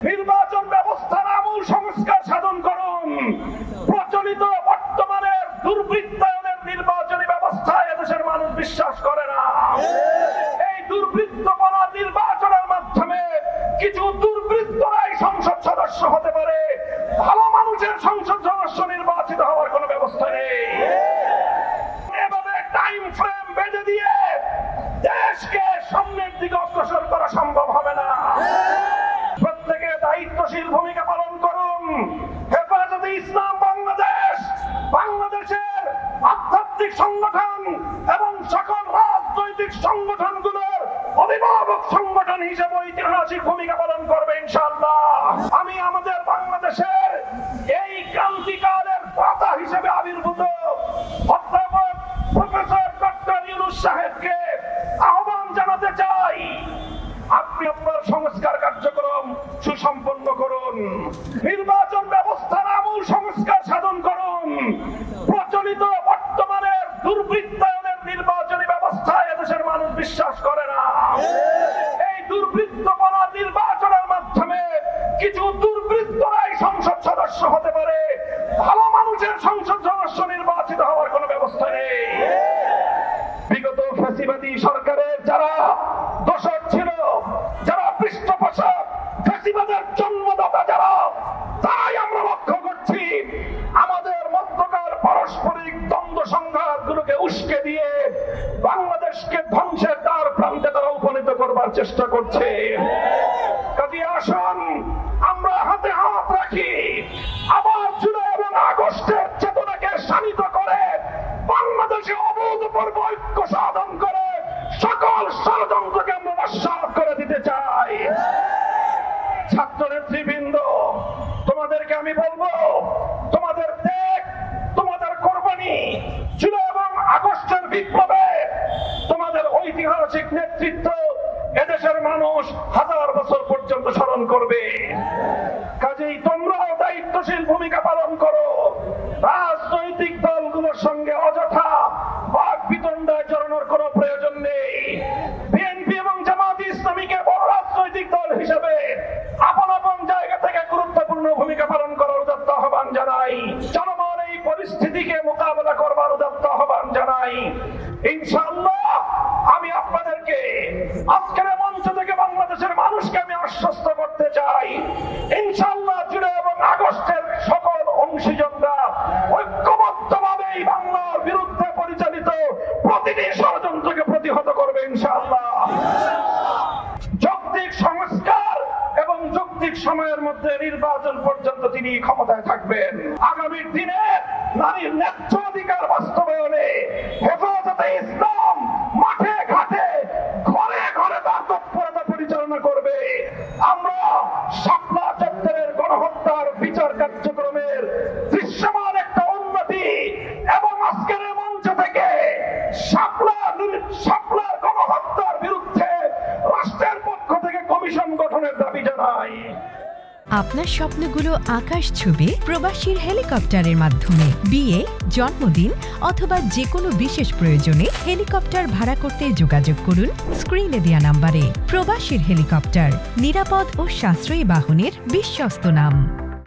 নির্বাচন ব্যবস্থার আমূল সংস্কার সাধন করুন। প্রচলিত বর্তমানের দুর্বৃত্তায়নের নির্বাচনী ব্যবস্থায় এদেশের মানুষ বিশ্বাস করে না। এই দুর্বৃত্তপনা নির্বাচনের মাধ্যমে কিছু দুর্বৃত্তরাই সংসদ সদস্য হতে পারে, ভালো মানুষের সংসদ সদস্য নির্বাচিত হওয়ার কোনো ব্যবস্থা নেই। এভাবে টাইম ফ্রেম বেঁধে দিয়ে দেশকে সামনের দিকে অগ্রসর করা সম্ভব হবে না। প্রত্যেকে দায়িত্বশীল ভূমিকা পালন করুন। হেফাজতে ইসলাম বাংলাদেশ বাংলাদেশের আধ্যাত্মিক সংগঠন এবং সকল রাজনৈতিক সংগঠনগুলোর অভিভাবক সংগঠন হিসেবে ঐতিহাসিক ভূমিকা পালন করবে ইনশাআল্লাহ। আমি আমাদের বাংলাদেশের এই ক্রান্তিকালের দাতা হিসেবে আবির্ভূত অধ্যাপক প্রফেসর ডক্টর ইউনূস সাহেবকে আহ্বান জানাতে চাই, আপনি আপনার সংস্কার কার্যক্রম সুসম্পন্ন করুন। নির্বাচন ব্যবস্থার আমূল সংস্কার সাধন করুন। প্রচলিত বর্তমানের দুর্বৃত্তায়নের নির্বাচনী ব্যবস্থায় এদেশের মানুষ বিশ্বাস করে না। এই দুর্বৃত্তপনা নির্বাচনের মাধ্যমে কিছু দুর্বৃত্তরাই সংসদ সদস্য হতে পারে, ভালো মানুষের সংসদ সদস্য নির্বাচিত হওয়ার কোনো ব্যবস্থা নেই। বিগত ফ্যাসিবাদী সরকারের যারা দোষর ছিল, যারা পৃষ্ঠপোষক, ফ্যাসিবাদের জন্মদাতা যারা, তাই আমরা লক্ষ্য করছি আমাদের মধ্যকার পারস্পরিক দ্বন্দ্ব সংঘাতগুলোকে উস্কে দিয়ে বাংলাদেশকে ধ্বংসের দ্বার প্রান্তে তারা উপনীত করবার চেষ্টা করছে। কাজে আসুন আমরা হাতে হাত রাখি, আবার জুলাই এবং আগস্টের চেতনাকে শানিত করে বাংলাদেশে অভূতপূর্ব ঐক্য সাধন করে সকল ষড়যন্ত্রকে আমরা নস্যাৎ করে দিতে চাই। ছাত্র নেতৃবৃন্দ, তোমাদেরকে আমি বলবো, তোমাদের ত্যাগ, তোমাদের কোরবানি, জুলাই এবং আগস্টের বিপ্লবে তোমাদের ঐতিহাসিক নেতৃত্ব এদেশের মানুষ হাজার বছর পর্যন্ত স্মরণ করবে। কাজেই তোমরাও দায়িত্বশীল ভূমিকা পালন করো। রাজনৈতিক দলগুলোর সঙ্গে অযথা বাক বিতণ্ডায় জড়ানোর কোনো প্রয়োজন নেই। বিএনপি এবং জামায়াতে ইসলামীকে বড় রাজনৈতিক দল হিসেবে আপন আপন জায়গা থেকে গুরুত্বপূর্ণ ভূমিকা পালন করার উদাত্ত আহ্বান জানাই। জনগণ এই পরিস্থিতিকে মোকাবেলা করবার উদাত্ত আহ্বান জানাই। ইনশাআল্লাহ আমি আপনাদেরকে আজকের মঞ্চ থেকে বাংলাদেশের মানুষকে আমি আশ্বস্ত করতে চাই, ইনশাআল্লাহ জুলাই এবং আগস্টের সকল অংশীজনরা ঐক্যবদ্ধভাবে এই বাংলার বিরুদ্ধে পরিচালিত প্রতিটি ষড়যন্ত্রকে প্রতিহত করবে ইনশাআল্লাহ। যৌক্তিক সংস্কার এবং যৌক্তিক সময়ের মধ্যে নির্বাচন পর্যন্ত তিনি ক্ষমতায় থাকবেন। আগামীর দিনে নারীর ন্যায্য অধিকার বাস্তবায়নে হেফাজতে ইসলাম মাঠে ঘাটে ঘরে ঘরে তার তৎপরতা পরিচালনা করবে। আমরা শাপলা চত্বরের গণহত্যার বিচার কার্যক্রমের দৃশ্যমান একটা উন্নতি এবং আজকের মঞ্চ থেকে শাপলার গণহত্যার বিরুদ্ধে রাষ্ট্রের পক্ষ থেকে কমিশন গঠনের দাবি জানাই। আপনার স্বপ্নগুলো আকাশ ছুবে প্রবাসীর হেলিকপ্টারের মাধ্যমে। বিয়ে, জন্মদিন অথবা যে কোনো বিশেষ প্রয়োজনে হেলিকপ্টার ভাড়া করতে যোগাযোগ করুন স্ক্রিনে দেয়া নাম্বারে। প্রবাসীর হেলিকপ্টার, নিরাপদ ও সাশ্রয়ী বাহনের বিশ্বস্ত নাম।